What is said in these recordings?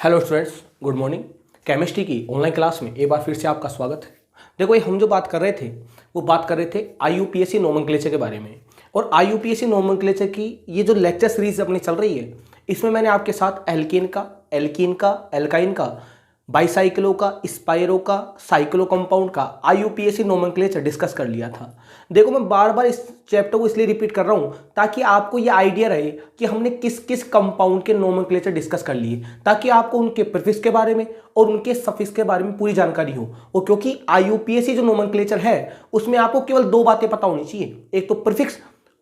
Hello students, good morning. Chemistry की online class में एक बार फिर से आपका स्वागत है। देखो, ये हम जो बात कर रहे थे वो बात कर रहे थे IUPAC नोमेनक्लेचर के बारे में। और IUPAC नोमेनक्लेचर की ये जो लेक्चर सीरीज अपनी चल रही है, इसमें मैंने आपके साथ एल्कीन का, एल्काइन का, बाईसाइक्लो का, स्पाइरो का, साइक्लो कंपाउंड का IUPAC नोमेनक्लेचर डिस्कस कर लिया था। देखो, मैं बार बार इस चैप्टर को इसलिए रिपीट कर रहा हूँ ताकि आपको ये आइडिया रहे कि हमने किस किस कंपाउंड के नोमेनक्लेचर डिस्कस कर लिए, ताकि आपको उनके प्रीफिक्स के बारे में और उनके सफिक्स के बारे में पूरी जानकारी हो। और क्योंकि IUPAC जो नोमेनक्लेचर है उसमें आपको केवल दो बातें पता होनी चाहिए, एक तो प्रीफिक्स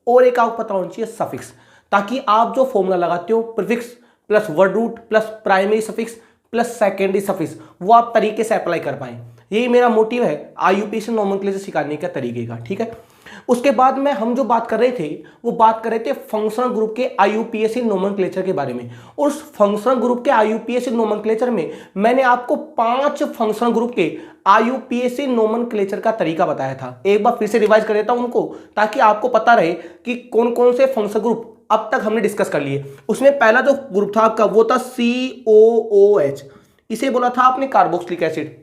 और एक आपको पता होनी चाहिए सफिक्स, ताकि आप जो फॉर्मूला लगाते हो prefix plus word root plus primary suffix plus secondary suffix, वो आप तरीके से अप्लाई कर पाए। यही मेरा मोटिव है IUPAC नोमेनक्लेचर सिखाने का तरीके का, ठीक है। उसके बाद में हम जो बात कर रहे थे वो बात कर रहे थे फंक्शनल ग्रुप के IUPAC नोमेनक्लेचर के बारे में। और उस फंक्शनल ग्रुप के IUPAC नोमेनक्लेचर में मैंने आपको 5 फंक्शनल ग्रुप के IUPAC नोमेनक्लेचर का तरीका बताया था। एक बार फिर से रिवाइज कर देता हूं उनको, ताकि आपको पता रहे कि कौन कौन से फंक्शनल ग्रुप अब तक हमने डिस्कस कर लिए। उसमें पहला जो ग्रुप था आपका वो था COOH। इसे बोला था आपने कार्बोक्सिलिक एसिड,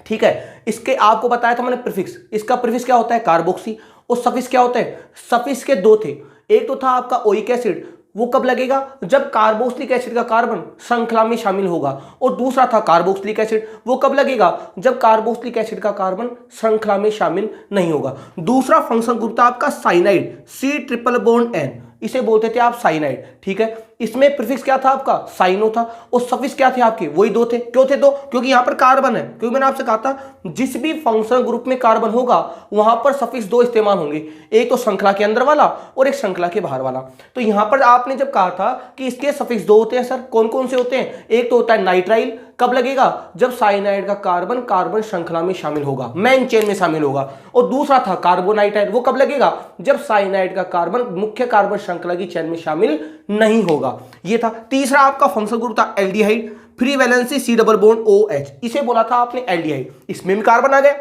ठीक है। इसके आपको बताया था मैंने प्रीफिक्स, इसका प्रीफिक्स क्या होता है कार्बोक्सी, और सफिक्स क्या होता है, सफिक्स के दो थे। एक तो था आपका ओइक एसिड, वो कब लगेगा जब कार्बोक्सिलिक एसिड का कार्बन श्रृंखला में शामिल होगा। और दूसरा था कार्बोक्सिलिक एसिड, वो कब लगेगा जब कार्बोक्सिलिक एसिड का कार्बन श्रृंखला में शामिल नहीं होगा। दूसरा फंक्शनल ग्रुप था आपका साइनाइड, C�BN, इसे बोलते थे आप साइनाइड, ठीक है। इसमें प्रीफिक्स क्या था आपका साइनो था, और सफिक्स क्या थे आपके वही दो थे। क्यों थे दो? क्योंकि यहां पर कार्बन है। क्योंकि मैंने आपसे कहा था जिस भी फंक्शनल ग्रुप में कार्बन होगा वहां पर सफिक्स दो इस्तेमाल होंगे, एक तो श्रृंखला के अंदर वाला और एक श्रृंखला के बाहर वाला। तो यहां पर आपने जब कहा था कि इसके सफिक्स दो होते हैं, सर कौन कौन से होते हैं? एक तो होता है नाइट्राइल, कब लगेगा जब साइनाइड का कार्बन कार्बन श्रृंखला में शामिल होगा, मेन चेन में शामिल होगा। और दूसरा था कार्बोनाइट्राइल, वो कब लगेगा जब साइनाइड का कार्बन मुख्य कार्बन श्रृंखला की चेन में शामिल नहीं होगा। ये था। तीसरा आपका फंक्शनल ग्रुप था एल्डिहाइड, फ्री वैलेंसी C�BOH, इसे बोला था आपने एल्डिहाइड। इसमें भी कार्बन आ गया,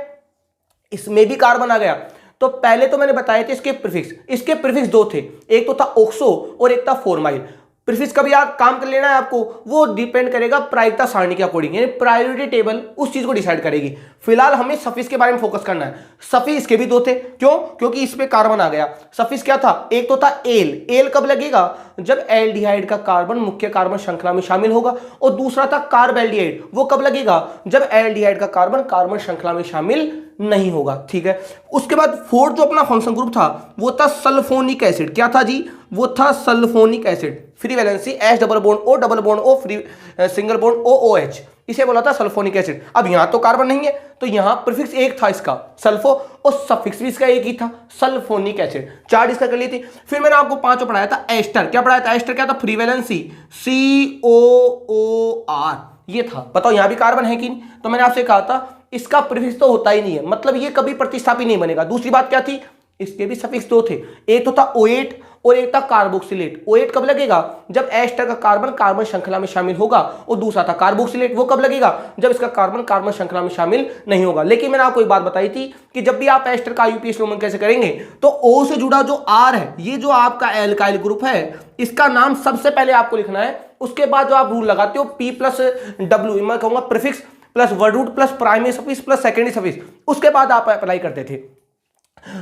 इसमें भी कार्बन आ गया। तो पहले तो मैंने बताए थे इसके प्रीफिक्स, इसके प्रीफिक्स दो थे, एक तो था ऑक्सो और एक था फॉर्माइल। प्रीफिक्स का भी याद काम कर लेना है आपको, वो डिपेंड करेगा प्रायिकता सारणी के अकॉर्डिंग, यानी प्रायोरिटी टेबल उस चीज को डिसाइड करेगी। फिलहाल हमें सफिक्स के बारे में फोकस करना है। सफिक्स इसके भी दो थे, क्यों? क्योंकि इस पे कार्बन आ गया। सफिक्स क्या था? एक तो था एल, एल कब लगेगा जब एल्डिहाइड का कार्बन मुख्य कार्बन श्रृंखला में शामिल होगा। और दूसरा था कार्बेल्डिहाइड, वो कब लगेगा जब एल्डिहाइड का कार्बन कार्बन श्रृंखला में शामिल नहीं होगा, ठीक है। उसके बाद फोर्थ जो अपना फंक्शन ग्रुप था वो था सल्फोनिक एसिड। क्या था जी? वो था sulphonic acid, free valency H∠O free single bond OOH, इसे बोला था सल्फोनिक एसिड। अब यहां तो कार्बन नहीं है तो यहां प्रीफिक्स एक था इसका सल्फो, और सफिक्स भी इसका एक ही था सल्फोनिक एसिड। 4 इसका कर ली थी। फिर मैंने आपको 5 पढ़ाया था एस्टर। क्या पढ़ाया था? एस्टर क्या था? फ्री वैलेंसी COOR, ये था। बताओ यहां भी कार्बन है कि नहीं? तो मैंने आपसे कहा था इसका प्रीफिक्स तो होता ही नहीं है, मतलब ये कभी प्रतिस्थापी नहीं बनेगा। दूसरी बात क्या थी? इसके भी सफिक्स दो थे, एक तो था OH और एक था कार्बोक्सिलेट। OH कब लगेगा जब एस्टर का कार्बन कार्बन श्रृंखला में शामिल होगा, और दूसरा था कार्बोक्सिलेट, वो कब लगेगा जब इसका कार्बन कार्बन श्रृंखला में शामिल नहीं होगा। लेकिन मैंने आपको एक बात बताई थी कि जब भी आप एस्टर का IUPAC नोमेन कैसे करेंगे तो O से जुड़ा जो R है, ये जो आपका एल्काइल ग्रुप है, इसका नाम सबसे पहले आपको लिखना है। उसके बाद जो आप रूल लगाते हो P+W, मैं कहूंगा prefix plus word root plus primary suffix plus secondary suffix, उसके बाद आप अप्लाई करते थे।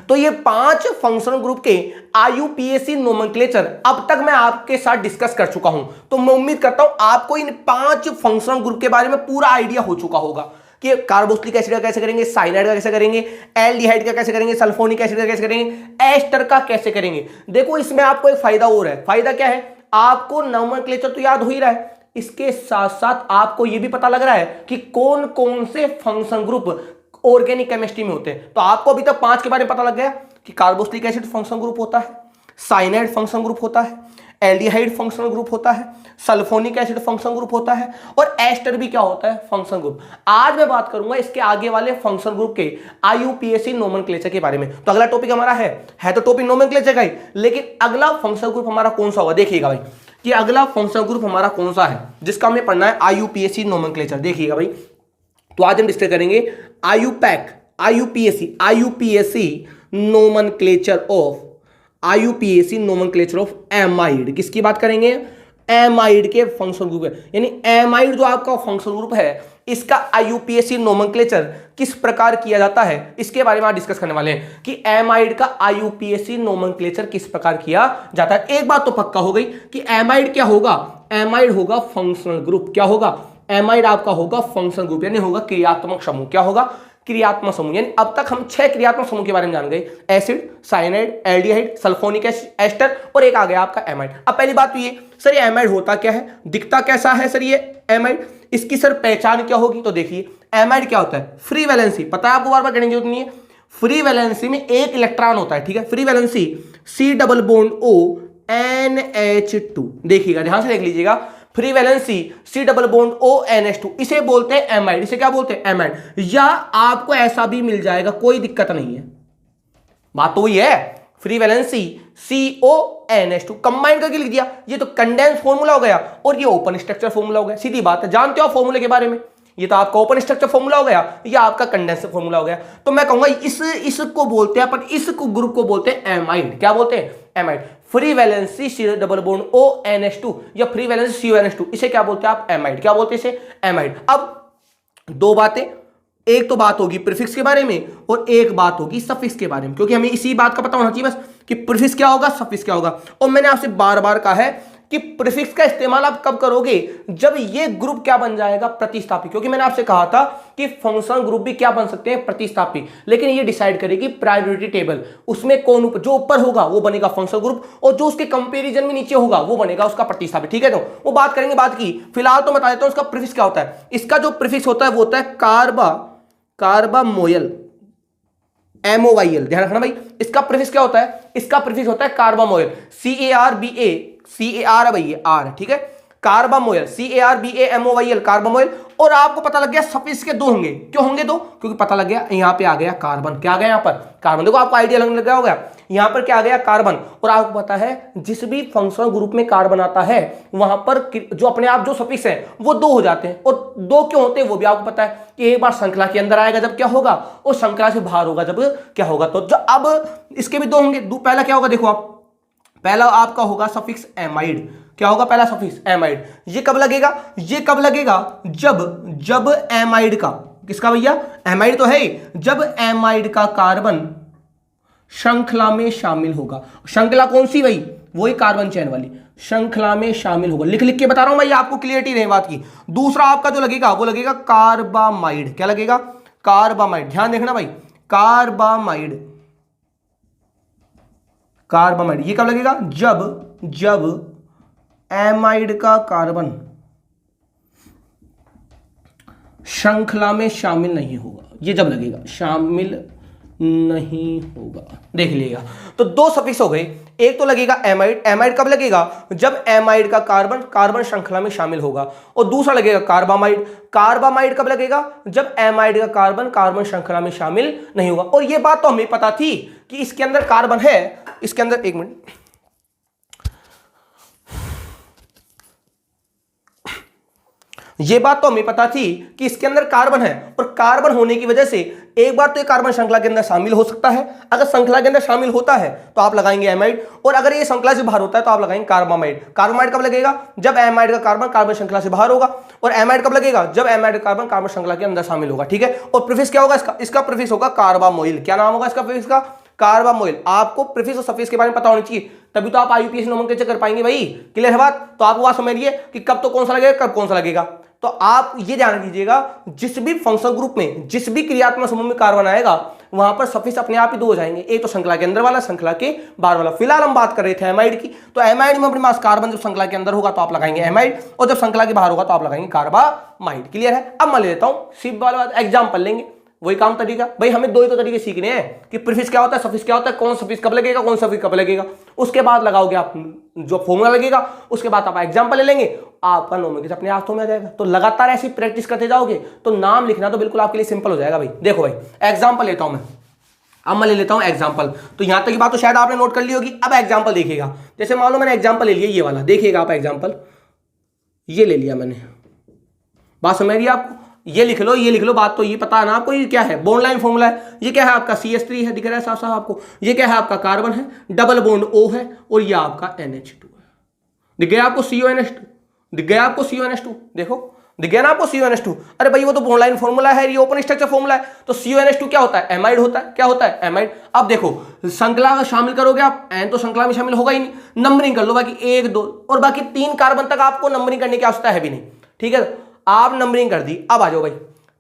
तो ये 5 फंक्शनल ग्रुप के IUPAC नोमेनक्लेचर अब तक मैं आपके साथ डिस्कस कर चुका हूं। तो मैं उम्मीद करता हूं आपको इन 5 फंक्शनल ग्रुप के बारे में पूरा आइडिया हो चुका होगा कि कार्बोक्सिलिक एसिड का कैसे करेंगे, साइनाइड का कैसे करेंगे, एल्डिहाइड का कैसे करेंगे, सल्फोनिक एसिड का कैसे करेंगे, एस्टर का कैसे करेंगे। देखो, इसमें आपको एक फायदा और है। फायदा क्या है? आपको नोमेनक्लेचर तो याद हो ही रहा है, इसके साथ साथ आपको यह भी पता लग रहा है कि कौन कौन से फंक्शन ग्रुप ऑर्गेनिक केमिस्ट्री में होते हैं। तो आपको अभी तक 5 के बारे में पता लग गया कि कार्बोक्सिलिक एसिड फंक्शन ग्रुप होता है, साइनाइड फंक्शन ग्रुप होता है, एल्डिहाइड फंक्शनल ग्रुप होता है, सल्फोनिक एसिड फंक्शन ग्रुप होता है, और एस्टर भी क्या होता है? Function group. आज मैं बात करूंगा इसके आगे वाले फंक्शन ग्रुप के IUPAC नोमेनक्लेचर के बारे में। तो अगला टॉपिक हमारा है तो टॉपिक नोमेनक्लेचर का ही, लेकिन अगला फंक्शन ग्रुप हमारा कौन सा होगा? देखिएगा भाई कि अगला फंक्शनल ग्रुप हमारा कौन सा है जिसका हमें पढ़ना है IUPAC नोमेनक्लेचर। देखिएगा भाई, तो आज हम डिस्कस करेंगे IUPAC नोमेनक्लेचर ऑफ एमाइड। किसकी बात करेंगे? एमाइड के फंक्शनल ग्रुप है, यानी एमाइड जो आपका फंक्शनल ग्रुप है इसका आईयूपीएसी नोमेनक्लेचर किस प्रकार किया जाता है, इसके बारे में आज डिस्कस करने वाले हैं कि एमाइड का आईयूपीएसी नोमेनक्लेचर किस प्रकार किया जाता है। एक बात तो पक्का हो गई कि एमाइड क्या होगा, एमाइड होगा फंक्शनल ग्रुप। क्या होगा, एमाइड आपका होगा फंक्शनल ग्रुप, यानी होगा क्रियात्मक समूह। क्या होगा, क्रियात्मक समूह। यानी अब तक हम 6 क्रियात्मक समूह के बारे में जान गए, acid, cyanide, aldehyde, sulphonic ester और एक आ गया आपका एमाइड। अब पहली बात तो ये सर, ये एमाइड होता क्या है, दिखता कैसा है सर ये एमाइड, इसकी सर पहचान क्या होगी। तो देखिए एमाइड क्या होता है, फ्री वैलेंसी, पता है आपको, बार बार कहने की जरूरत नहीं है। फ्री वैलेंसी में एक इलेक्ट्रॉन होता है, ठीक है, free valency C double bond O NH2। देखिएगा, ध्यान से देख लीजिएगा, free valency C double bond O NH2, इसे बोलते हैं एमाइड। इसे क्या बोलते हैं, एमाइड। या आपको ऐसा भी मिल जाएगा, कोई दिक्कत नहीं है, बात तो वही है, free valency CO NH2 combine करके लिख दिया। ये तो कंडेंस फॉर्मूला हो गया और ये ओपन स्ट्रक्चर फॉर्मूला हो गया, सीधी बात है, जानते हो फॉर्मूले के बारे में। ये तो आपका ओपन स्ट्रक्चर फॉर्मूला हो गया, या आपका कंडेंस फॉर्मूला हो गया। तो मैं कहूंगा इसको बोलते हैं अपन, इस ग्रुप को बोलते हैं एमाइड। क्या बोलते हैं, amide. Free valency C double bond O NH2 या फ्री वैलेंसी CONH2, इसे क्या बोलते हैं आप, एमाइड। क्या बोलते हैं इसे, एमाइड। अब दो बातें, एक तो बात होगी प्रीफिक्स के बारे में और एक बात होगी सफिक्स के बारे में, क्योंकि हमें इसी बात का पता होना चाहिए बस कि प्रीफिक्स क्या होगा, सफिक्स क्या होगा। और मैंने आपसे बार बार कहा है कि प्रीफिक्स का इस्तेमाल आप कब करोगे, जब ये ग्रुप क्या बन जाएगा, प्रतिस्थापी। क्योंकि मैंने आपसे कहा था कि फंक्शनल ग्रुप भी क्या बन सकते हैं, प्रतिस्थापी। लेकिन ये डिसाइड करेगी प्रायोरिटी टेबल, उसमें कौन जो ऊपर होगा वो बनेगा फंक्शनल ग्रुप, और जो उसके कंपैरिजन में नीचे होगा वो बनेगा उसका प्रतिस्थापी। ठीक है, तो वो बात करेंगे बात की। फिलहाल तो बता देता हूं उसका प्रीफिक्स क्या होता है। इसका जो प्रीफिक्स होता है वो होता है कार्बामोयल, MOYL, ध्यान रखना भाई। इसका प्रीफिक्स क्या होता है, इसका प्रीफिक्स होता है कार्बामोयल, CARBA भाई, ये R है, ठीक है, कार्बामोयल, CARBAMOYL, कार्बामोयल। और आपको पता लग गया सफिक्स के दो होंगे, क्यों होंगे दो, क्योंकि पता लग गया यहां पे आ गया कार्बन। क्या आ गया यहां पर, कार्बन। देखो आपको आइडिया लगने लग गया होगा, यहां पर क्या आ गया, कार्बन। और आपको पता है जिस भी फंक्शनल ग्रुप में कार्बन आता है वहां पर जो अपने आप जो सफिक्स है वो दो हो जाते हैं। और दो क्यों होते हैं वो भी आपको पता है कि एक बार श्रृंखला के अंदर आएगा जब क्या होगा, और श्रृंखला से बाहर होगा जब क्या होगा। तो जो अब इसके भी दो होंगे, पहला क्या होगा, देखो आप, पहला आपका होगा सफिक्स एमाइड। क्या होगा पहला सफिक्स, एमाइड। ये कब लगेगा, ये कब लगेगा, जब एमाइड का, किसका भैया, एमाइड तो है, जब एमाइड का कार्बन श्रृंखला में शामिल होगा। श्रृंखला कौन सी भाई, वही कार्बन चेन वाली, श्रृंखला में शामिल होगा। लिख लिख के बता रहा हूं भाई, आपको क्लियरिटी रहे बात की। दूसरा आपका जो लगेगा वो लगेगा कार्बामाइड। क्या लगेगा, कार्बामाइड। ध्यान देखना भाई, कार्बामाइड, कार्बामाइड। ये कब लगेगा, जब एमाइड का कार्बन श्रृंखला में शामिल नहीं होगा। ये जब लगेगा, शामिल नहीं होगा, देख लीजिएगा। तो दो सफिक्स हो गए, एक तो लगेगा एमाइड। एमाइड कब लगेगा, जब एमाइड का कार्बन श्रृंखला में शामिल होगा। और दूसरा लगेगा कार्बामाइड। कार्बामाइड कब लगेगा, जब एमाइड का कार्बन श्रृंखला में शामिल नहीं होगा। और ये बात तो हमें पता थी कि इसके अंदर कार्बन है, इसके अंदर, एक मिनट, ये बात तो हमें पता थी कि इसके अंदर कार्बन है, और कार्बन होने की वजह से एक बार तो ये कार्बन श्रृंखला के अंदर शामिल हो सकता है। अगर श्रृंखला के अंदर शामिल होता है तो आप लगाएंगे एमाइड, और अगर ये श्रृंखला से बाहर होता है तो आप लगाएंगे कार्बामाइड। कार्बामाइड कब लगेगा, जब एमाइड का कार्बन श्रृंखला से बाहर होगा। और एमाइड कब लगेगा, जब एमाइड का कार्बन श्रृंखला के अंदर शामिल होगा। ठीक है, और प्रीफिक्स क्या होगा इसका प्रीफिक्स होगा कार्बामोइल। क्या नाम होगा इसका प्रीफिक्स का, कार्बामोइल। आपको प्रीफिक्स और सफिक्स के बारे में पता होनी चाहिए, तभी तो आप आईयूपीएसी नोमेनक्लेचर कर पाएंगे भाई। क्लियर है बात, तो आपको बात समझिए कि कब तो कौन सा लगेगा, कब कौन सा लगेगा। तो आप ये ध्यान दीजिएगा, जिस भी फंक्शनल ग्रुप में, जिस भी क्रियात्मक समूह में कार्बन आएगा वहां पर सफिक्स अपने आप ही दो हो जाएंगे, एक तो श्रृंखला के अंदर वाला, श्रृंखला के बाहर वाला। फिलहाल हम बात कर रहे थे एमाइड की, तो एमाइड में अपने पास कार्बन जब श्रृंखला के अंदर होगा तो आप लगाएंगे एमाइड, और जब श्रृंखला के बाहर होगा तो आप लगाएंगे कार्बामाइड। क्लियर है। अब मैं ले लेता हूं सिंपल वाला बात, एग्जांपल लेंगे, वही काम तरीका भाई। हमें दो ही तो तरीके सीखने हैं कि प्रीफिक्स क्या होता है, सफिक्स क्या होता है, कौन सफिक्स कब लगेगा, कौन सफिक्स कब लगेगा। उसके बाद लगाओगे आप जो फॉर्मूला लगेगा, उसके बाद आप एग्जांपल ले लेंगे, आपका नोमेनक्लेचर अपने हाथों में आ जाएगा। तो लगातार ऐसी प्रैक्टिस करते जाओगे तो नाम लिखना तो बिल्कुल आपके लिए सिंपल हो जाएगा भाई। देखो भाई, एग्जांपल लेता हूं मैं, अब मैं ले लेता हूं एग्जांपल। तो यहां तक की बात तो शायद आपने नोट कर ली होगी। अब एग्जांपल देखिएगा, जैसे मान लो मैंने एग्जांपल ले लिया ये वाला, देखिएगा आप एग्जांपल, ये ले लिया मैंने, बात समझ रही है आपको। ये लिख लो, ये लिख लो, बात तो ये पता है ना आपको, ये क्या है, बॉन्ड लाइन फॉर्मूला है। ये क्या है आपका CH3 है, दिख रहा है साफ साफ आपको। ये क्या है आपका कार्बन है, डबल बॉन्ड O है, और ये आपका NH2 है। दिख गया आपको CONH2, दिख गया आपको CONH2, देखो दिख गया ना आपको CONH2। अरे भाई वो तो बॉन्ड लाइन फॉर्मूला है, ये ओपन स्ट्रक्चर फॉर्मूला है। तो CONH2 क्या होता है? एमाइड होता है। क्या होता है? एमाइड। अब देखो श्रृंखला शामिल करोगे आप, एन तो श्रृंखला में शामिल होगा ही नहीं, नंबरिंग कर लो, बाकी 1 2 और बाकी 3 कार्बन तक आपको नंबरिंग करने की आवश्यकता है भी नहीं, ठीक है। आप नंबरिंग कर दी। अब आ जाओ भाई,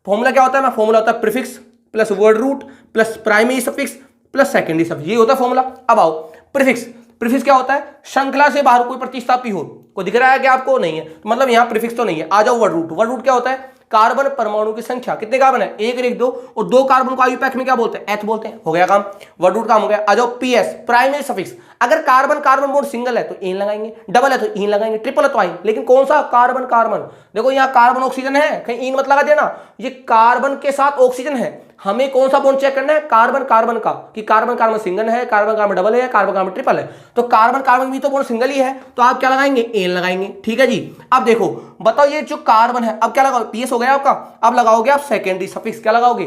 फॉर्मूला क्या होता है? फॉर्मूला होता है prefix plus word root plus primary suffix plus secondary suffix, ये होता है फॉर्मूला। अब आओ प्रीफिक्स। प्रीफिक्स क्या होता है? श्रृंखला से बाहर कोई प्रतिस्थापी हो, कोई दिख रहा है कि आपको? नहीं है, तो मतलब यहाँ प्रीफिक्स तो नहीं है। आ जाओ वर्ड रूट। वर्ड रूट क्या होता है? कार्बन परमाणु की संख्या, कितने कार्बन है? 1 1 2, और 2 कार्बन को आयुपैक में क्या बोलते हैं? एथ बोलते हैं। हो गया काम, वर्ड रूट काम हो गया। आ जाओ PS प्राइमरी सफिक्स। अगर कार्बन कार्बन बॉन्ड सिंगल है तो इन लगाएंगे, डबल है तो इन लगाएंगे, ट्रिपल है तो आइन। लेकिन कौन सा? Carbon carbon. देखो यहाँ कार्बन ऑक्सीजन है, कहीं इन मत लगा देना, ये कार्बन के साथ ऑक्सीजन है। हमें कौन सा बॉन्ड चेक करना है? कार्बन कार्बन का, कि कार्बन कार्बन सिंगल है, कार्बन कार्बन डबल है, कार्बन कार्बन ट्रिपल है। तो कार्बन कार्बन भी तो बॉन्ड सिंगल ही है, तो आप क्या लगाएंगे? एन लगाएंगे, ठीक है जी। अब देखो बताओ ये जो कार्बन है, अब क्या लगाओ? PS हो गया आपका। अब लगाओगे आप सेकेंडरी सफिक्स। क्या लगाओगे?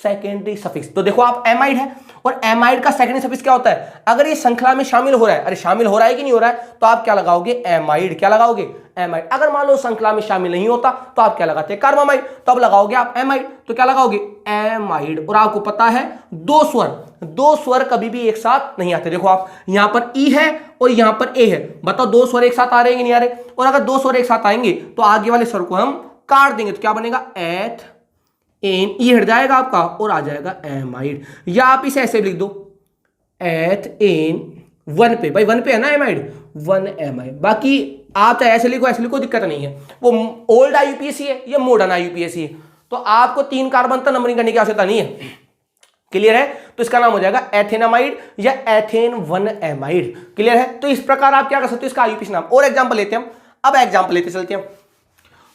Secondary suffix. तो देखो आप एमाइड है, और एमाइड का सेकेंडरी सफिक्स क्या होता है? अगर ये श्रृंखला में शामिल हो रहा है, अरे शामिल हो रहा है कि नहीं हो रहा है, तो आप क्या लगाओगे? एमाइड। क्या लगाओगे? एमाइड। अगर मान लो श्रृंखला में शामिल नहीं होता तो आप क्या लगाते हैं? कार्बामाइड। तो अब लगाओगे आप एमाइड, तो क्या लगाओगे? एमाइड। और आपको पता है दो स्वर कभी भी एक साथ नहीं आते। देखो आप यहां पर ई है और यहां पर ए है, बताओ 2 स्वर एक साथ आ रहे हैं कि नहीं आ रहे? और अगर 2 स्वर एक साथ आएंगे तो आगे वाले स्वर को हम काट देंगे, तो क्या बनेगा? एथ एन, ई हट जाएगा आपका और आ जाएगा एमाइड। या आप इसे ऐसे लिख दो, एथ एन 1 पे, भाई 1 पे है ना एमाइड, 1 एमाइड। बाकी आप चाहे ऐसे लिखो, दिक्कत नहीं है। वो ओल्ड IUPAC है, ये मॉडर्न IUPAC है, तो आपको 3 कार्बन तक नंबरिंग करने की आवश्यकता नहीं है। क्लियर है? तो इसका नाम हो जाएगा एथेनामाइड या एथेन 1 एमाइड। क्लियर है? तो इस प्रकार आप क्या कर सकते हो, इसका IUPAC नाम। और एग्जाम्पल लेते हैं हम। अब एग्जाम्पल लेते चलते हैं।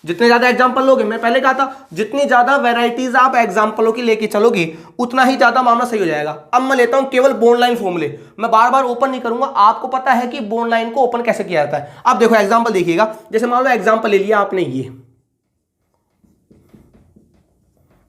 जितने ज्यादा एग्जाम्पल लोगे, मैं पहले कहा था जितनी ज्यादा वैरायटीज आप एग्जाम्पलों की लेके चलोगे उतना ही ज्यादा मामला सही हो जाएगा। अब मैं लेता हूं केवल बॉन्ड लाइन फॉर्मूले, मैं बार बार ओपन नहीं करूंगा, आपको पता है कि बॉन्ड लाइन को ओपन कैसे किया जाता है। अब देखो एग्जाम्पल देखिएगा, जैसे मान लो एग्जाम्पल ले लिया आपने, ये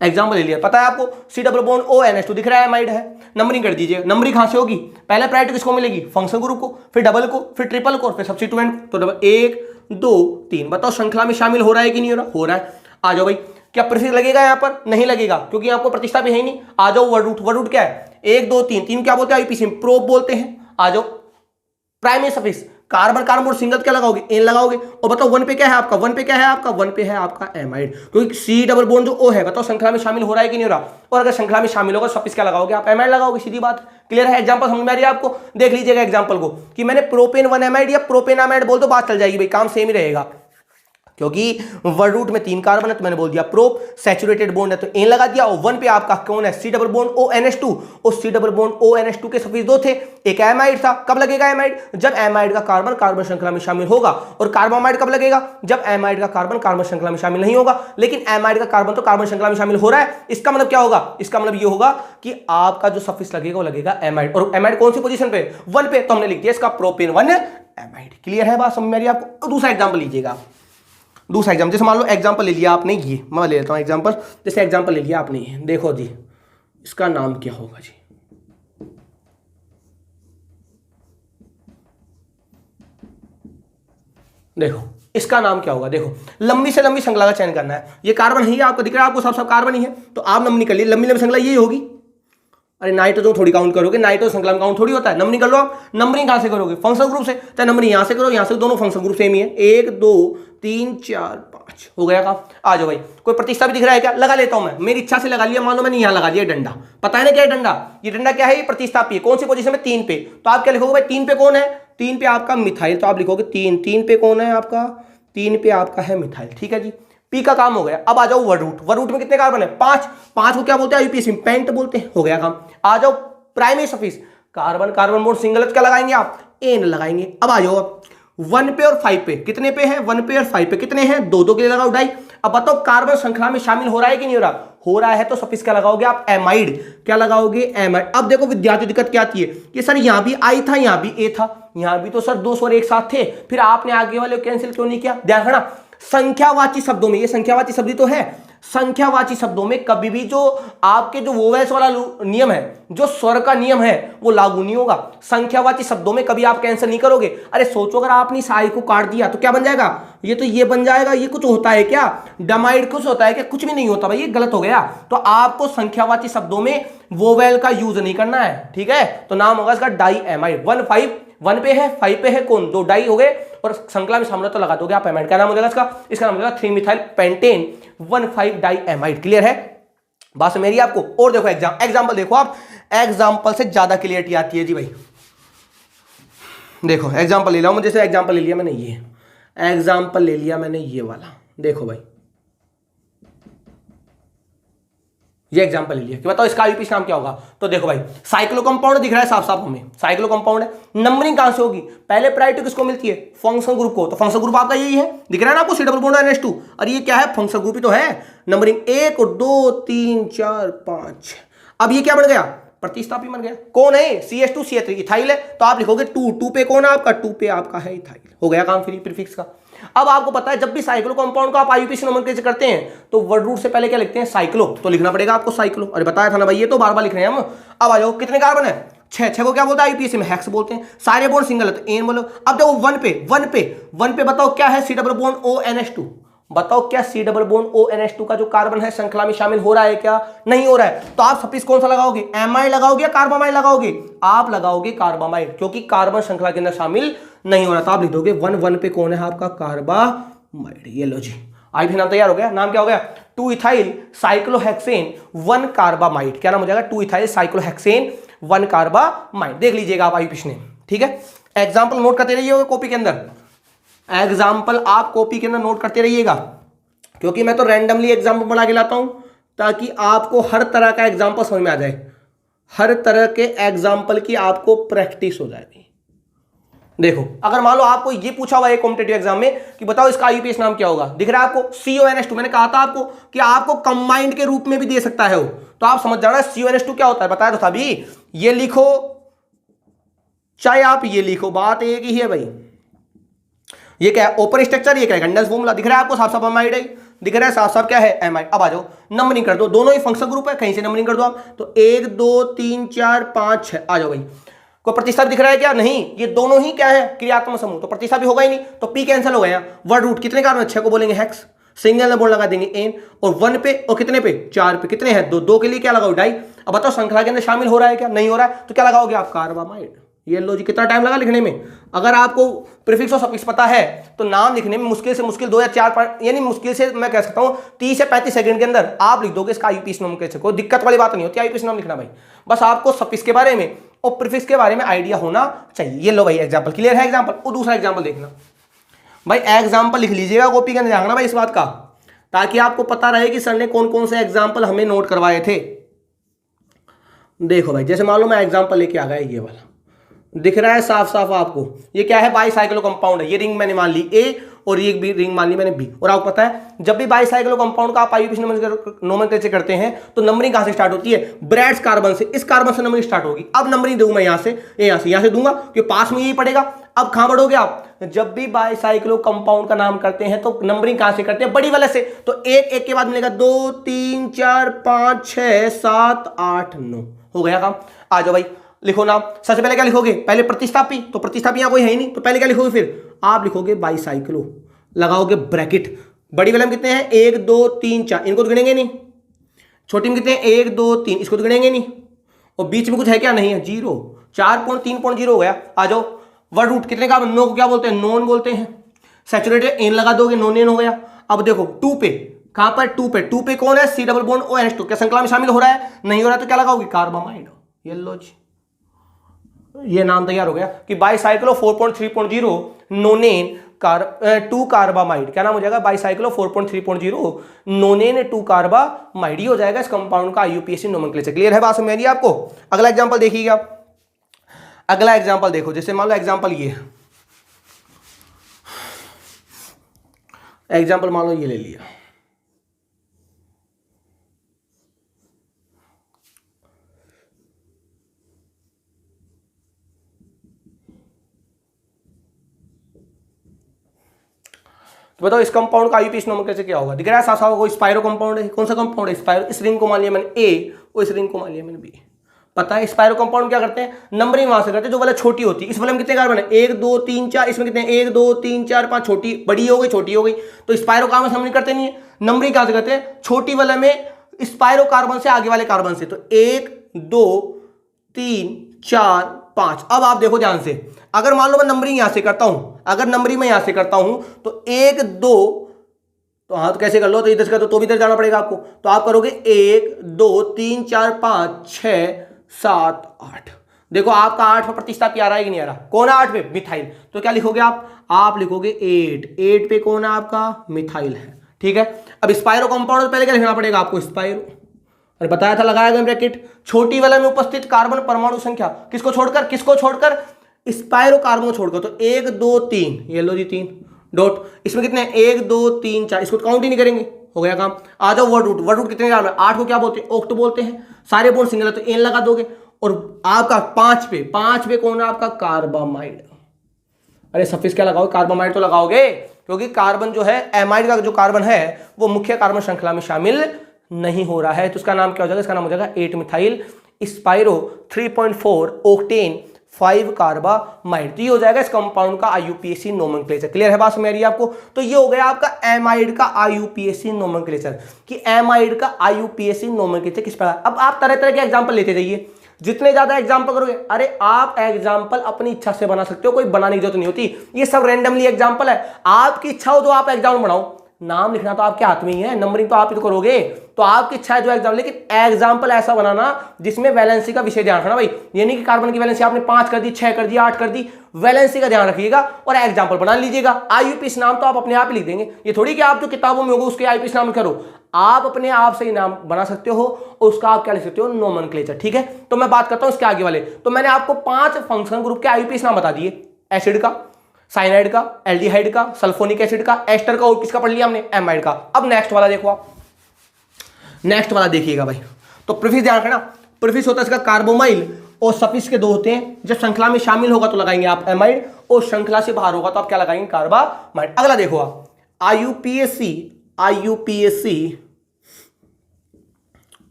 एग्जाम्पल ले लिया, पता है आपको C डबल बॉन्ड ONH2 दिख रहा है, एमाइड है। नंबरिंग कर दीजिए। नंबरिंग कहां से होगी? पहले प्रायोरिटी किसको मिलेगी? फंक्शन ग्रुप को, फिर डबल को, फिर ट्रिपल को, फिर सब्स्टिट्यूएंट को। तो डबल 1 2 3, बताओ श्रृंखला में शामिल हो रहा है कि नहीं हो रहा? हो रहा है। आ जाओ भाई, क्या प्रीफिक्स लगेगा यहाँ पर? नहीं लगेगा, क्योंकि आपको प्रतिस्थापी है ही नहीं। आ जाओ वर्ड रूट। वर्ड रूट क्या है? 1 2 3, 3 क्या बोलते हैं? IUPAC में प्रोब बोलते हैं। आ जाओ प्राइमरी सफिक्स, कार्बन कार्बन और सिंगल क्या लगाओगे? एन लगाओगे। और बताओ 1 पे क्या है आपका? 1 पे क्या है आपका? 1 पे है आपका एमाइड, क्योंकि C डबल बॉन्ड जो O है, बताओ श्रृंखला में शामिल हो रहा है कि नहीं हो रहा? और अगर श्रृंखला में शामिल होगा सफिक्स क्या लगाओगे? आप एमाइड लगाओगे, सीधी बात। क्लियर है? एग्जांपल समझ में आ रही है आपको? देख लीजिएगा एग्जांपल को, कि मैंने प्रोपेन 1 एमाइड या प्रोपेन एमाइड बोल दो, बात चल जाएगी भाई, काम सेम ही रहेगा। क्योंकि वर्ड रूट में 3 कार्बन है तो मैंने बोल दिया प्रोप, सैचुरेटेड बॉन्ड है तो एन लगा दिया, और 1 पे आपका कौन है? C डबल बॉन्ड ONH2, और C डबल बॉन्ड ONH2 के सफिक्स 2 थे, एक एमाइड था। कब लगेगा एमाइड? जब एमाइड का कार्बन कार्बन श्रृंखला में शामिल होगा। और कार्बामाइड कब लगेगा? जब एमाइड का कार्बन कार्बन श्रृंखला में शामिल नहीं होगा। लेकिन एमाइड का कार्बन तो कार्बन श्रृंखला में शामिल हो रहा है, इसका मतलब क्या होगा? इसका मतलब ये होगा कि आपका जो सफिक्स लगेगा वो लगेगा एमाइड। और एमाइड कौन सी पोजीशन पे? 1 पे, तो हमने लिख दिया इसका प्रोपेन 1 एमाइड। क्लियर है बात? समझ में आ रही है आपको? दूसरा एग्जाम्पल लीजिएगा। दूसरा एग्जाम्पल, जैसे मान लो एग्जाम्पल ले लिया आपने, ये मैं ले लेता हूँ एग्जाम्पल। जैसे एग्जाम्पल ले लिया आपने, देखो जी इसका नाम क्या होगा जी? देखो इसका नाम क्या होगा? देखो लंबी से लंबी श्रृंखला का चयन करना है। ये कार्बन ही आपको दिख रहा है, आपको सब कार्बन ही है, तो आप नंबर निकल लिए। लंबी लंबी श्रृंखला यही होगी। अरे नाइट्रोजन थोड़ी काउंट करोगे, नाइट्रोजन श्रृंखला में काउंट थोड़ी होता है। नंबरिंग कर लो आप। नंबरिंग कहां से करोगे? फंक्शन ग्रुप से। चाहे नंबरिंग यहां से करो, यहां से, दोनों फंक्शन ग्रुप सेम ही है। 1 2 3 4 5 हो गया काम। आ जाओ भाई, कोई प्रतिष्ठा भी दिख रहा है क्या? लगा लेता हूं मैं, मेरी इच्छा से लगा लिया। मान लो मैंने यहां लगा दिया डंडा, पता है ना क्या है डंडा? ये डंडा क्या है? ये प्रतिस्थापी है। कौन सी पोजीशन में? 3 पे। तो आप क्या लिखोगे भाई? 3 पे कौन है? 3 पे आपका मिथाइल, तो आप लिखोगे 3 पे कौन है आपका? 3 पे आपका है मिथाइल। ठीक है जी, पी का काम हो गया। अब आ जाओ वर्ड रूट। वर्ड रूट में कितने कार्बन है? 5। 5 को क्या बोलते हैं? IUPAC में पेंट बोलते हैं। हो गया काम। आ जाओ primary suffix, carbon carbon bond single क्या लगाएंगे आप? एन लगाएंगे। अब आ जाओ आप 1 पे और 5 पे, कितने पे है? 1 पे और 5 पे कितने हैं? 2 के लिए लगाओ डाई। अब बताओ कार्बन श्रृंखला में शामिल हो रहा है कि नहीं हो रहा? हो रहा है, तो सफिक्स क्या लगाओगे आप? एमाइड। क्या लगाओगे? एमाइड। अब देखो विद्यार्थी दिक्कत क्या आती है कि सर यहां भी आई था, यहां भी ए था, यहां भी तो सर 2 स्वर एक साथ थे, फिर आपने आगे वाले कैंसिल क्यों नहीं किया? ध्यान रखना, संख्यावाची शब्दों में, ये संख्यावाची शब्द तो है, संख्यावाची शब्दों में कभी भी जो आपके जो वोवेल्स वाला नियम है, जो स्वर का नियम है, वो लागू नहीं होगा। संख्यावाची शब्दों में कभी आप कैंसिल नहीं करोगे। अरे सोचो, अगर आपने इस आई को काट दिया तो क्या बन जाएगा, ये तो ये बन जाएगा। ये कुछ होता है क्या, डामाइड कुछ होता है क्या, कुछ भी नहीं होता भाई, ये गलत हो गया। तो आपको संख्यावाची शब्दों में वोवेल का यूज नहीं करना है, ठीक है। तो नाम होगा इसका डाई एमाइड। 1 5 1 पे है, 5 पे है, कौन, 2 डाई हो गए और श्रृंखला में शामिल तो लगा दोगे आप एमाइड। क्या नाम हो जाएगा इसका, इसका नाम हो जाएगा 3 methyl pentane 1,5 diamide. Clear है बात मेरी आपको। और देखो एग्जांपल देखो आप, एग्जांपल से ज्यादा क्लियरिटी आती है जी भाई। देखो एग्जांपल ले लो, जैसे एग्जांपल ले लिया मैंने, ये एग्जांपल ले लिया मैंने ये वाला। देखो भाई ये एग्जांपल ले लिया कि बताओ इसका आईयूपीएसी नाम क्या होगा। तो देखो भाई साइक्लो कंपाउंड दिख रहा है साफ साफ हमें, साइक्लो कंपाउंड है। नंबरिंग कहां से होगी, पहले प्रायोरिटी किसको मिलती है, फंक्शन ग्रुप को। तो फंक्शन ग्रुप आपका यही है, दिख रहा है ना आपको, सी डबल बॉन्ड NH2। और ये क्या है, फंक्शन ग्रुप ही तो है। नंबरिंग 1 2 3 4 5। अब ये क्या बन गया, प्रतिस्थापी बन गया। कौन है, CH2CH3 इथाइल है। तो आप लिखोगे 2 पे कौन है आपका, 2 पे आपका है इथाइल। हो गया काम फ्री प्रीफिक्स का। अब आपको पता है जब भी साइक्लो कंपाउंड को आप आईयूपीएसी नोमेनक्लेचर करते हैं तो वर्ड रूट से पहले क्या लिखते हैं, साइक्लो। तो लिखना पड़ेगा आपको साइक्लो। अरे बताया था ना भाई, ये तो बार बार लिख रहे हैं हम। अब आ जाओ, कितने कार्बन है, 6 को क्या बोलते हैं आईयूपीएसी में, हेक्स बोलते हैं। सारे बॉन्ड सिंगल है तो एन बोलो। अब देखो 1 पे बताओ क्या है, सी डबल बॉन्ड ONH2। बताओ क्या सी डबल बॉन्ड ONH2 का जो कार्बन है श्रृंखला में शामिल हो रहा है क्या, नहीं हो रहा है। तो आप सफिक्स कौन सा लगाओगे, एमाइड लगाओगे या कार्बामाइड लगाओगे, आप लगाओगे कार्बामाइड, क्योंकि कार्बन श्रृंखला के अंदर शामिल नहीं हो रहा। तो आप लिख दोगे 1 पे कौन है आपका, कार्बामाइड। ये लो जी, आईपी नाम तैयार हो गया। नाम क्या हो गया, 2 इथाइल साइक्लोहेक्सेन 1 कार्बामाइड। क्या नाम हो जाएगा, 2 इथाइल साइक्लोहेक्सेन 1 कार्बामाइड। देख लीजिएगा आप आईपीएसी ने, ठीक है। एग्जांपल नोट करते रहिएगा कॉपी के अंदर, एग्जाम्पल आप कॉपी के अंदर नोट करते रहिएगा, क्योंकि मैं तो रैंडमली एग्जाम्पल बना के लाता हूं ताकि आपको हर तरह का एग्जाम्पल समझ में आ जाए, हर तरह के एग्जाम्पल की आपको प्रैक्टिस हो जाएगी। देखो अगर मान लो आपको ये पूछा हुआ है कॉम्पिटिटिव एग्जाम में कि बताओ इसका आईयूपीएसी नाम क्या होगा, दिख रहा है आपको CONH2। मैंने कहा था आपको कि आपको कंबाइंड के रूप में भी दे सकता है वो, तो आप समझ जाना CONH2 क्या होता है, बताया तो था भी। ये लिखो चाहे आप ये लिखो, बात एक ही है भाई। ये क्या है, ओपन स्ट्रक्चर, ये क्या है, कंडेंस फॉर्मूला। दिख रहा है आपको साफ साफ एमाइड है, दिख रहा है साफ साफ क्या है, एमाइड। अब आ जाओ नंबरिंग कर दो, दोनों ही फंक्शन ग्रुप है, कहीं से नंबरिंग कर दो आप। तो 1 2 3 4 5 6। आ जाओ भाई, कोई प्रतिस्थापी दिख रहा है क्या, नहीं, ये दोनों ही क्या है, क्रियात्मक समूह। तो प्रतिस्थापी होगा ही नहीं, तो पी कैंसिल हो गया। वर्ड रूट कितने कार्बन, 6 को बोलेंगे हेक्स, सिंगल बॉन्ड लगा देंगे एन, और 1 पे और कितने पे, 4 पे, कितने हैं, 2 के लिए क्या लगाओ, डाई। अब बताओ श्रृंखला के अंदर शामिल हो रहा है क्या, नहीं हो रहा है, तो क्या लगाओगे आप, कार्बामाइड। ये लो जी, कितना टाइम लगा लिखने में। अगर आपको प्रीफिक्स और सफिक्स पता है तो नाम लिखने में मुश्किल से मुश्किल 2 या 4 यानी मुश्किल से मैं कह सकता हूं 30 से 35 सेकंड के अंदर आप लिख दोगे इसका आईयूपीएसी नाम कैसे। कोई दिक्कत वाली बात नहीं होती आईयूपीएसी नाम लिखना भाई, बस आपको सफिक्स के बारे में और प्रीफिक्स के बारे में आइडिया होना चाहिए। ये लो भाई एग्जाम्पल, क्लियर है एग्जाम्पल। और दूसरा एग्जाम्पल देखना भाई, एग्जाम्पल लिख लीजिएगा कॉपी के अंदर, ध्यान भाई इस बात का, ताकि आपको पता रहे कि सर ने कौन कौन से एग्जाम्पल हमें नोट करवाए थे। देखो भाई, जैसे मान लो मैं एग्जाम्पल लेके आ गया, ये वाला दिख रहा है साफ साफ आपको, ये क्या है, बाईसाइक्लो कंपाउंड है। ये रिंग मैंने मान ली A और ये भी रिंग मान ली मैंने B। और आपको पता है जब भी बाईसाइक्लो कंपाउंड का आप आईयूपीएसी नोमेनक्लेचर करते हैं तो नंबरिंग कहां से स्टार्ट होती है, ब्रैड्स कार्बन से। इस कार्बन से नंबरिंग स्टार्ट होगी। अब नंबरिंग दूंगा मैं यहां से दूंगा क्योंकि पास में यही पड़ेगा। अब कहां बढ़ोगे आप, जब भी बाईसाइक्लो कंपाउंड का नाम करते हैं तो नंबरिंग कहां से करते हैं, बड़ी वाले से। तो एक के बाद मिलेगा 2 3 4 5 6 7 8 9। हो गया काम। आ जाओ भाई, लिखो नाम। सबसे पहले क्या लिखोगे, पहले प्रतिस्थापी। तो प्रतिस्थापी यहां कोई है ही नहीं, तो पहले क्या लिखोगे, फिर आप लिखोगे बाईसाइक्लो, लगाओगे ब्रैकेट। बड़ी वाले में कितने हैं, 1 2 3 4, इनको तो गिनेंगे नहीं। छोटी में कितने हैं, 1 2 3, इसको तो गिनेंगे नहीं। और बीच में कुछ है क्या, नहीं है, 0। 4.3.0 हो गया। आ जाओ, वर्ड रूट कितने का, नो को क्या बोलते हैं, नॉन बोलते हैं। सैचुरेटेड एन लगा दोगे, नॉन एन हो गया। अब देखो 2 पे, कहां पर, 2 पे कौन है, सी डबल बॉन्ड OH2। क्या श्रृंखला में शामिल हो रहा है, नहीं हो रहा है, तो क्या लगाओगे, कार्बामाइड। ये लो जी, ये नाम तैयार हो गया कि बाईसाइक्लो 4.3.0 नोनेन 2 कार्बामाइड। क्या नाम हो जाएगा, बाईसाइक्लो 4.3.0 नोनेन 2 कार्बामाइड। ये हो जाएगा इस कंपाउंड का आईयूपीएसी नोमेनक्लेचर। क्लियर है बात समझ मेरी आपको। अगला एग्जांपल देखिएगा, अगला एग्जांपल देखो। जैसे मान लो एग्जांपल ये, एग्जांपल मान लो ये ले लिया। तो बताओ इस कंपाउंड का आईयूपीएसी नोमेनक्लेचर क्या होगा? दिख रहा है साफ साफ, स्पाइरो कंपाउंड है। कौन सा कंपाउंड है? स्पाइरो। इस रिंग को मान लिया मैंने ए और इस रिंग को मान लिया मैंने बी। पता है स्पाइरो कंपाउंड क्या करते हैं? नंबरिंग वहां से करते हैं जो वाला छोटी होती है। इस वाले में कितने कार्बन है? 1 2 3 4। इसमें कितने? 1 2 3 4 5। छोटी बड़ी हो गई, छोटी हो गई। तो स्पाइरो कार्बन से हम नहीं करते, नहीं है नंबरिंग कहां से करते हैं? छोटी वाले में स्पाइरो कार्बन से आगे वाले कार्बन से। तो 1 2 3 4 5। अब आप देखो ध्यान से, अगर मान लो मैं नंबरिंग यहां से करता हूं, अगर नंबरिंग में यहां से करता हूं तो 1 2, तो हाथ कैसे कर लो, तो इधर से कर तो भी इधर जाना पड़ेगा आपको। तो आप करोगे 1 2 3 4 5 6 7 8। देखो आपका 8 पे प्रतिस्थापी आ रहा है कि नहीं आ रहा? कौन है 8 पे? मिथाइल। तो क्या लिखोगे आप लिखोगे 8 पे कौन है आपका? मिथाइल है। ठीक है, अब स्पाइरो कंपाउंड पहले क्या लिखना पड़ेगा आपको? स्पाइरो। और बताया था लगाया गया ब्रैकेट, छोटी वाले में उपस्थित कार्बन परमाणु संख्या किसको छोड़कर? स्पाइरो कार्बन को छोड़कर। तो 1 2 3, ये लो जी 3 डॉट। इसमें कितने? 1 2 3 4। इसको काउंट ही नहीं करेंगे, हो गया काम। आ जाओ वर्ड रूट कितने कार्बन? 8 को क्या बोलते हैं? ऑक्ट बोलते हैं। सारे बोर्ड सिंगल है तो एन लगा दोगे। और आपका 5 पे कौन है आपका? कार्बामाइड। अरे सफिक्स क्या लगाओगे? कार्बामाइड तो लगाओगे, क्योंकि कार्बन जो है, एमाइड का जो कार्बन है वो मुख्य कार्बन श्रृंखला में शामिल नहीं हो रहा है। तो इसका नाम क्या हो जाएगा? इसका नाम हो जाएगा 8 मिथाइल स्पाइरो 3.4 ओक्टेन 5 कार्बामाइड। तो ये हो जाएगा इस कंपाउंड का आईयूपीएसी नोमेनक्लेचर। क्लियर है बात मेरी आपको? तो ये हो गया आपका एमाइड का आईयूपीएसी नोमेनक्लेचर, कि एमाइड का आईयूपीएसी नोमेनक्लेचर किस प्रकार। अब आप तरह तरह के एग्जांपल लेते जाइए, जितने ज्यादा एग्जांपल करोगे, अरे आप एग्जांपल अपनी इच्छा से बना सकते हो, कोई बनाने की जरूरत नहीं होती। ये सब रैंडमली एग्जांपल है, आपकी इच्छा हो तो आप एग्जाम्पल बनाओ। नाम लिखना तो आपके हाथ में ही है, नंबरिंग तो आप ही तो करोगे। तो आपकी इच्छा है जो एग्जाम, लेकिन एग्जाम्पल ऐसा बनाना जिसमें वैलेंसी का विषय ध्यान रखना भाई। ये नहीं कि कार्बन की वैलेंसी आपने 5 कर दी, 6 कर दी, 8 कर दी, वैलेंसी का ध्यान रखिएगा और एग्जाम्पल बना लीजिएगा। आईयूपीएसी नाम तो आप अपने आप ही लिख देंगे, ये थोड़ी कि आप जो किताबों में होगा उसके आईयूपीएसी नाम करो। आप अपने आप से ही नाम बना सकते हो और उसका आप क्या लिख सकते हो? नोमेनक्लेचर। ठीक है, तो मैं बात करता हूं इसके आगे वाले। तो मैंने आपको 5 फंक्शन ग्रुप के आईयूपीएसी नाम बता दिए, एसिड का, साइनाइड का, एल्डिहाइड का, सल्फोनिक एसिड का, एस्टर का, और किसका पढ़ लिया हमने? एमाइड का। अब नेक्स्ट वाला देखो आप, नेक्स्ट वाला देखिएगा भाई। तो प्रीफिक्स ध्यान रखना, प्रीफिक्स होता है इसका कार्बोमाइल और सफिक्स के 2 होते हैं। जब श्रृंखला में शामिल होगा तो लगाएंगे आप एमाइड, और श्रृंखला से बाहर होगा तो आप क्या लगाएंगे? कार्बामाइड। अगला देखो आप, IUPAC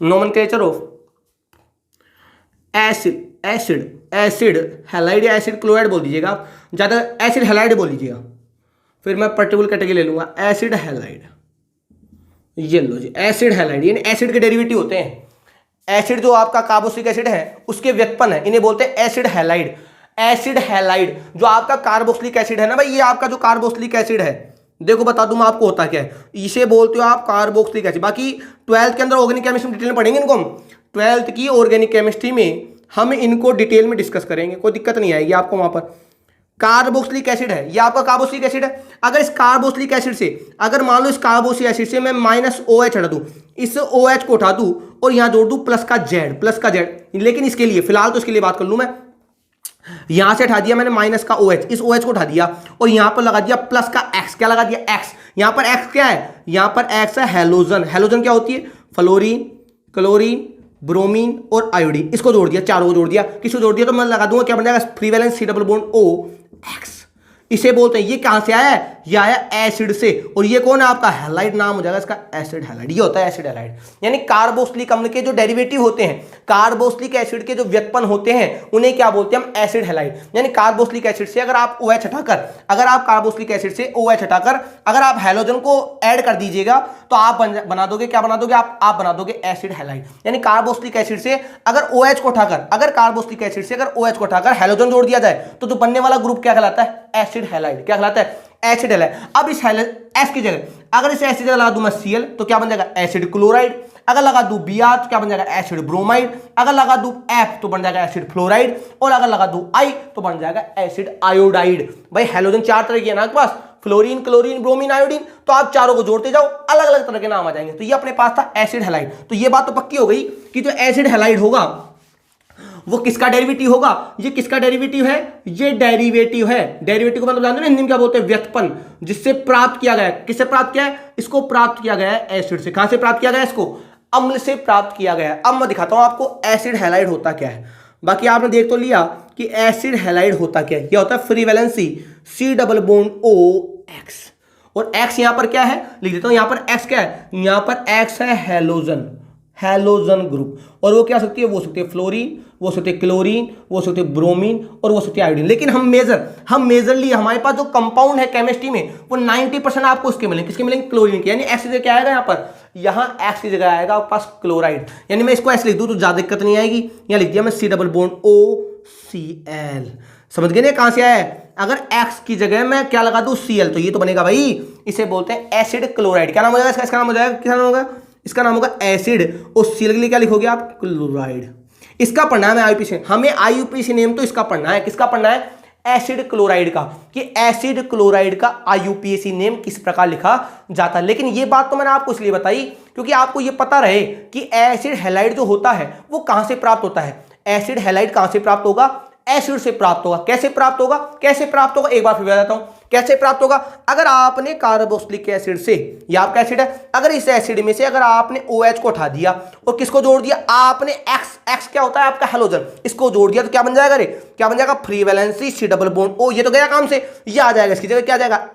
nomenclature of acid halide या एसिड क्लोराइड बोल दीजिएगा आप, ज्यादा एसिड हैलाइड बोल लीजिएगा, फिर मैं पर्टिकुलर कैटेगरी ले लूंगा एसिड हैलाइड। ये लो जी एसिड हैलाइड, यानी एसिड के डेरिवेटिव होते हैं। एसिड जो आपका कार्बोक्सिलिक एसिड है उसके व्युत्पन्न है, इन्हें बोलते हैं एसिड हैलाइड। एसिड हैलाइड जो आपका कार्बोक्सिलिक एसिड है ना भाई, ये आपका जो कार्बोक्सिलिक एसिड है, देखो बता दूं मैं आपको होता क्या है, इसे बोलते हो आप कार्बोक्सिलिक एसिड। बाकी 12th के अंदर ऑर्गेनिक केमिस्ट्री में डिटेल में पढ़ेंगे इनको हम, 12th की ऑर्गेनिक केमिस्ट्री में हम इनको डिटेल में डिस्कस करेंगे, कोई दिक्कत नहीं आएगी आपको वहां पर। कार्बोक्सिलिक एसिड है, ये आपका कार्बोक्सिलिक एसिड है। अगर इस कार्बोक्सिलिक एसिड से, अगर मान लो इस कार्बोक्सिलिक एसिड से मैं -OH हटा दूं, इस OH को उठा दूं और यहां जोड़ दूं प्लस का Z, लेकिन इसके लिए फिलहाल तो इसके लिए बात कर लूं मैं, यहां से हटा दिया मैंने माइनस का OH, इस OH को उठा दिया और यहां पर लगा दिया प्लस का X। क्या लगा दिया? X। यहां पर X क्या है? यहां पर X है हैलोजन। हैलोजन क्या होती है? फ्लोरीन, क्लोरीन, ब्रोमीन और आयोडीन। इसको जोड़ दिया, चारों को जोड़ दिया। किसको जोड़ दिया? तो मैं लगा दूंगा क्या बन जाएगा? Free valence C double bond OX। इसे बोलते हैं, ये कहां से आया है? ये आया एसिड से, और ये कौन है आपका? हैलाइड नाम हो जाएगा इसका, एसिड हैलाइड। ये होता है एसिड हैलाइड, यानी कार्बोक्सिलिक अम्ल के जो डेरिवेटिव होते हैं, कार्बोक्सिलिक एसिड के जो व्युत्पन्न होते हैं, उन्हें क्या बोलते हैं हम? Acid halide. यानी कार्बोक्सिलिक एसिड से अगर आप OH हटाकर, अगर आप कार्बोक्सिलिक एसिड से OH हटाकर अगर आप हैलोजन को ऐड कर दीजिएगा तो आप बना दोगे, क्या बना दोगे आप बना दोगे एसिड हैलाइड। यानी कार्बोक्सिलिक एसिड से अगर OH को उठाकर, अगर कार्बोक्सिलिक एसिड से अगर OH को उठाकर हैलोजन जोड़ दिया जाए तो जो बनने वाला ग्रुप क्या कहलाता है? Acid halide. क्या कहलाता है? Acid halide. अब इस एस की जगह अगर इस एस की जगह लगा दूं मैं Cl तो क्या बन जाएगा? Acid chloride. अगर लगा दूं Br तो क्या बन जाएगा? Acid bromide. अगर लगा दूं F तो बन जाएगा एसिड फ्लोराइड, और अगर लगा दूं I तो बन जाएगा एसिड आयोडाइड। भाई हैलोजन 4 तरह की है ना आपके पास, फ्लोरीन, क्लोरीन, ब्रोमीन, आयोडीन, तो आप चारों को जोड़ते जाओ, अलग अलग तरह के नाम आ जाएंगे। तो ये अपने पास था एसिड हैलाइड। तो ये बात तो पक्की हो गई कि जो एसिड हैलाइड होगा वो किसका डेरिवेटिव होगा? ये किसका डेरिवेटिव है? ये डेरिवेटिव है। डेरिवेटिव को मतलब जानते हो हिंदी में क्या बोलते हैं? व्युत्पन्न, जिससे प्राप्त किया गया है। किससे प्राप्त किया है? इसको प्राप्त किया गया है एसिड से। कहां से प्राप्त किया गया है? इसको अम्ल से प्राप्त किया गया है। अब मैं दिखाता हूं आपको एसिड हैलाइड होता क्या है। बाकी आपने देख तो लिया कि एसिड हैलाइड होता क्या है, यह होता है free valency C double bond OX, और X यहां पर क्या है लिख देता हूं, यहां पर X क्या है, यहां पर X है हैलोजन, हैलोजन ग्रुप, और वो क्या सकती है, वो सकती है फ्लोरीन, वो सकती है क्लोरीन, वो सकती है ब्रोमीन, और वो सकती है आयोडीन। लेकिन हम मेजरली हमारे पास जो कंपाउंड है केमिस्ट्री में वो 90% आपको उसके मिलेंगे, किसके मिलेंगे, क्लोरीन के। यानी एक्स की जगह क्या आएगा, यहाँ पर यहाँ एक्स की जगह आएगा आपके पास क्लोराइड। यानी मैं इसको ऐसे लिख दूं तो ज्यादा दिक्कत नहीं आएगी, यहाँ लिख दिया मैं C डबल बॉन्ड OCl। समझ गए ना कहां से आया है, अगर X की जगह मैं क्या लगा दूं Cl, तो ये तो बनेगा भाई, इसे बोलते हैं एसिड क्लोराइड। क्या नाम हो जाएगा इसका नाम हो जाएगा, क्या नाम होगा इसका, नाम होगा एसिड, और Cl के लिए क्या लिखोगे आप, क्लोराइड। इसका पढ़ना है आईयूपीएसी, हमें आईयूपीएसी नेम तो इसका पढ़ना है, किसका पढ़ना है, एसिड क्लोराइड का, कि एसिड क्लोराइड का आईयूपीएसी नेम किस प्रकार लिखा जाता है। लेकिन ये बात तो मैंने आपको इसलिए बताई क्योंकि आपको ये पता रहे कि एसिड हैलाइड जो होता है वो कहां से प्राप्त होता है। एसिड हैलाइड कहां से प्राप्त होगा, एसिड से प्राप्त होगा। कैसे प्राप्त होगा, कैसे प्राप्त होगा, एक बार फिर बता देता हूं कैसे प्राप्त होगा। अगर आपने कार्बोक्सिलिक एसिड से, यह आपका एसिड है, अगर इस एसिड में से अगर आपने OH को उठा दिया और किसको जोड़ दिया, आपने X क्या होता है आपका हैलोजन, इसको जोड़ दिया, तो क्या बन जाएगा रे, क्या बन जाएगा, free valency C double bond O, ये तो गया काम से, ये आ जाएगा, इसकी जगह क्या आ जाएगा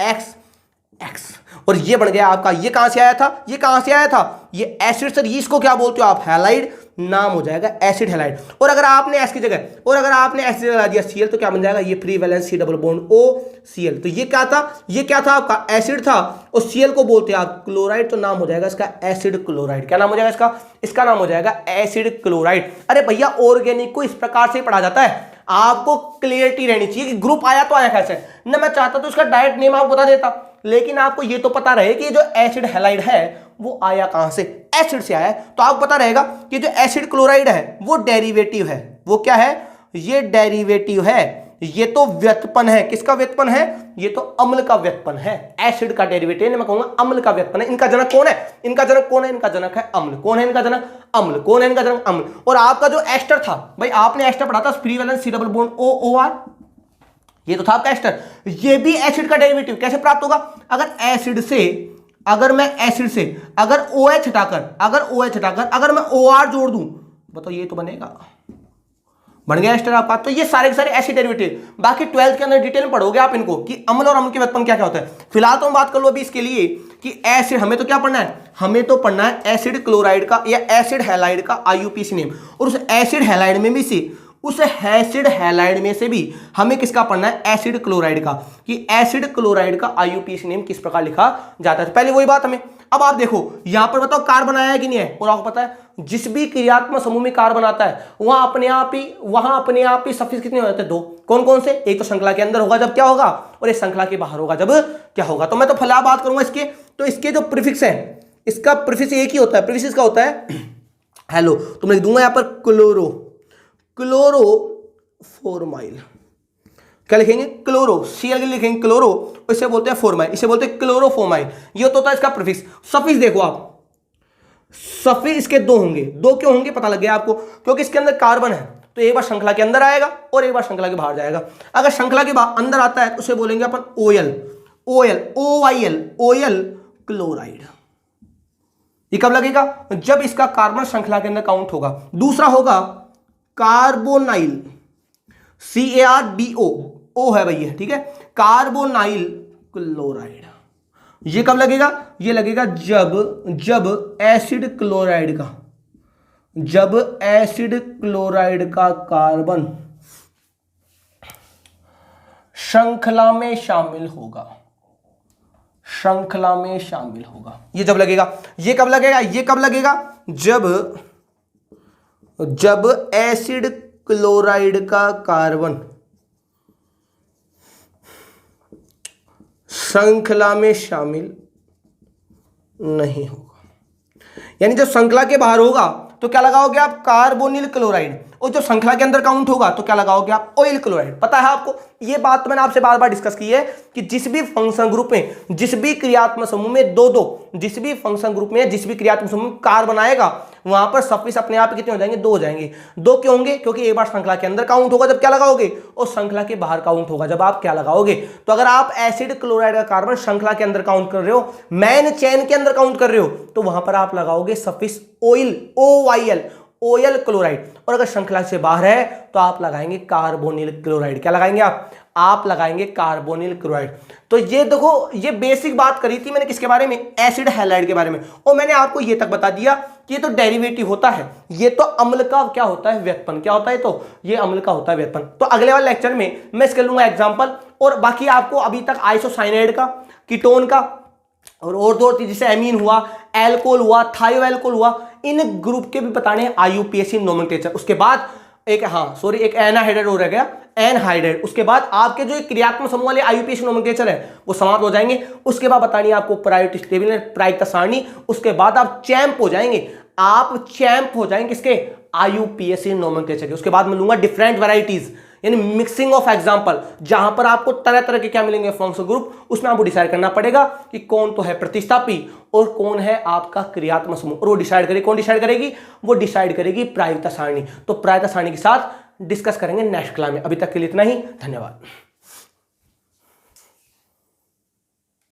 X, और ये बन गया आपका, ये कहां से आया था, ये कहां से आया था, ये एसिड सर, इसको क्या बोलते हो आप, हैलाइड, नाम हो जाएगा एसिड हैलाइड। और अगर आपने S की जगह, और अगर आपने S की जगह लगा दिया Cl, तो क्या बन जाएगा, ये free valence C double bond OCl। तो ये क्या था, ये क्या था आपका, एसिड था, और Cl को बोलते हैं आप क्लोराइड, तो नाम हो जाएगा इसका एसिड क्लोराइड। क्या नाम हो जाएगा इसका, इसका नाम हो जाएगा एसिड क्लोराइड। अरे भैया ऑर्गेनिक को इस प्रकार से पढ़ा जाता है, आपको क्लियरिटी रहनी चाहिए कि ग्रुप आया तो आया कैसे ना। मैं चाहता तो इसका डायरेक्ट नेम आपको बता देता, लेकिन आपको ये तो पता रहे कि जो एसिड हैलाइड है वो आया कहां से, एसिड से आया है। तो आपको पता रहेगा कि जो एसिड क्लोराइड है वो डेरिवेटिव है, वो क्या है, ये डेरिवेटिव है, ये तो व्युत्पन्न है, किसका व्युत्पन्न है, ये तो अम्ल का व्युत्पन्न है, एसिड का डेरिवेटिव, मैं कहूंगा अम्ल का व्युत्पन्न है। इनका जनक कौन है, इनका जनक कौन है, इनका जनक है अम्ल। कौन है इनका जनक, अम्ल। कौन है इनका जनक, अम्ल। और आपका जो एस्टर था भाई, आपने एस्टर पढ़ा था, free valence C double bond OR, ये तो था आपका एस्टर, ये भी एसिड का डेरिवेटिव। कैसे प्राप्त होगा, अगर एसिड से, अगर मैं एसिड से अगर OH हटाकर, अगर मैं OR जोड़ दूं, बताओ ये तो बनेगा, बन गया एस्टर आपका। तो ये सारे के सारे एसिड डेरिवेटिव, बाकी 12th के अंदर डिटेल में पढ़ोगे आप इनको कि अम्ल और अम्ल के व्युत्पन्न क्या क्या होता है। फिलहाल तो हम बात कर लो अभी इसके लिए कि एसिड, हमें तो क्या पढ़ना है, हमें तो पढ़ना है एसिड क्लोराइड का या एसिड हैलाइड का आईयूपीएसी नेम, और उस एसिड हैलाइड में भी से, उस एसिड हैलाइड में से भी हमें किसका पढ़ना है, एसिड क्लोराइड का, कि एसिड क्लोराइड का आईयूपीएसी नेम किस प्रकार लिखा जाता है। पहले वही बात हमें, अब आप देखो यहां पर बताओ कार्बन आया है कि नहीं है, और आपको पता है जिस भी क्रियात्मक समूह में कार्बन आता है वहां अपने आप ही सफिक्स कितने हो जाते हैं, दो। कौन कौन से, एक तो श्रृंखला के अंदर होगा जब क्या होगा, और एक श्रृंखला के बाहर होगा जब क्या होगा। तो मैं तो फिलहाल बात करूंगा इसके, तो इसके जो प्रीफिक्स है, इसका प्रीफिक्स एक ही होता है, प्रीफिक्स का होता है हेलो, तो मैं लिख दूंगा यहां पर क्लोरोफॉर्माइल। क्या लिखेंगे, क्लोरो, Cl के लिखेंगे क्लोरो, इसे बोलते हैं फॉर्माइल, इसे बोलते हैं क्लोरोफॉर्माइल। ये तो होता है इसका प्रीफिक्स। सफिक्स देखो आप, सफिक्स इसके दो होंगे, दो क्यों होंगे पता लग गया आपको, क्योंकि इसके अंदर कार्बन है तो एक बार श्रृंखला के अंदर आएगा और एक बार श्रृंखला के बाहर जाएगा। अगर श्रृंखला के अंदर आता है तो उसे बोलेंगे अपन OL क्लोराइड। ये कब लगेगा, जब इसका कार्बन श्रृंखला के अंदर काउंट होगा। दूसरा होगा कार्बोनाइल, CARBO, O है भैया, ठीक है, कार्बोनाइल क्लोराइड। ये कब लगेगा, ये लगेगा जब एसिड क्लोराइड का कार्बन श्रृंखला में शामिल होगा, ये जब लगेगा। ये कब लगेगा, जब एसिड क्लोराइड का कार्बन श्रृंखला में शामिल नहीं होगा। यानी जब श्रृंखला के बाहर होगा तो क्या लगाओगे आप, कार्बोनिल क्लोराइड, और जो श्रृंखला के अंदर काउंट होगा तो क्या लगाओगे आप, ऑयल क्लोराइड। पता है आपको, ये बात मैंने आपसे बार बार डिस्कस की है कि जिस भी फंक्शन ग्रुप में, जिस भी क्रियात्मक समूह में जिस भी फंक्शन ग्रुप में, जिस भी क्रियात्मक समूह में कार्बन आएगा वहां पर सफिक्स अपने आप कितने हो जाएंगे, दो हो जाएंगे। दो क्यों होंगे, क्योंकि एक बार श्रृंखला के अंदर काउंट होगा जब क्या लगाओगे, और श्रृंखला के बाहर काउंट होगा जब आप क्या लगाओगे। तो अगर आप एसिड क्लोराइड का कार्बन श्रृंखला के अंदर काउंट कर रहे हो, मेन चेन के अंदर काउंट कर रहे हो, तो वहां पर आप लगाओगे suffix oil, OYL। OL chloride, और अगर श्रृंखला से बाहर है तो आप लगाएंगे कार्बोनिल क्लोराइड। क्या लगाएंगे आप लगाएंगे कार्बोनिल क्लोराइड। तो ये देखो, ये बेसिक बात करी थी मैंने किसके बारे में, एसिड हैलाइड के बारे में, और मैंने आपको ये तक बता दिया कि ये तो डेरिवेटिव होता है, ये तो अम्ल का क्या होता है, व्युत्पन्न। क्या होता है, तो ये अम्ल का होता है व्युत्पन्न। तो अगले वाले लेक्चर में मैं इसके लूंगा एग्जांपल, और बाकी आपको अभी तक आइसोसाइनाइड का, कीटोन का, और दो चीज जैसे एमीन हुआ, एल्कोहल हुआ, थायोएल्कोहल हुआ, इन ग्रुप के भी बताने हैं IUPAC नोमेनक्लेचर। उसके बाद एक एक एनाहाइड्राइड हो रह गया, एनहाइड्राइड। उसके बाद आपके जो क्रियात्मक समूह वाले IUPAC नोमेनक्लेचर है वो समाप्त हो जाएंगे। उसके बाद बतानी है आपको प्रायोरिटी टेबल, प्रायिकता सारणी। उसके बाद आप चैंप हो जाएंगे, आप चैंप हो जाएंगे किसके, IUPAC नोमेनक्लेचर के। उसके बाद मैं लूंगा डिफरेंट वैरायटीज, यानी मिक्सिंग ऑफ एग्जांपल, जहां पर आपको तरह तरह के क्या मिलेंगे, फंक्शनल ग्रुप। उसमें आपको डिसाइड करना पड़ेगा कि कौन तो है प्रतिस्थापी और कौन है आपका क्रियात्मक समूह, और वो डिसाइड करेगी, कौन डिसाइड करेगी, वो डिसाइड करेगी प्रायिकता सारणी। तो प्रायिकता सारणी के साथ डिस्कस करेंगे नेक्स्ट क्लास में। अभी तक के लिए इतना ही, धन्यवाद।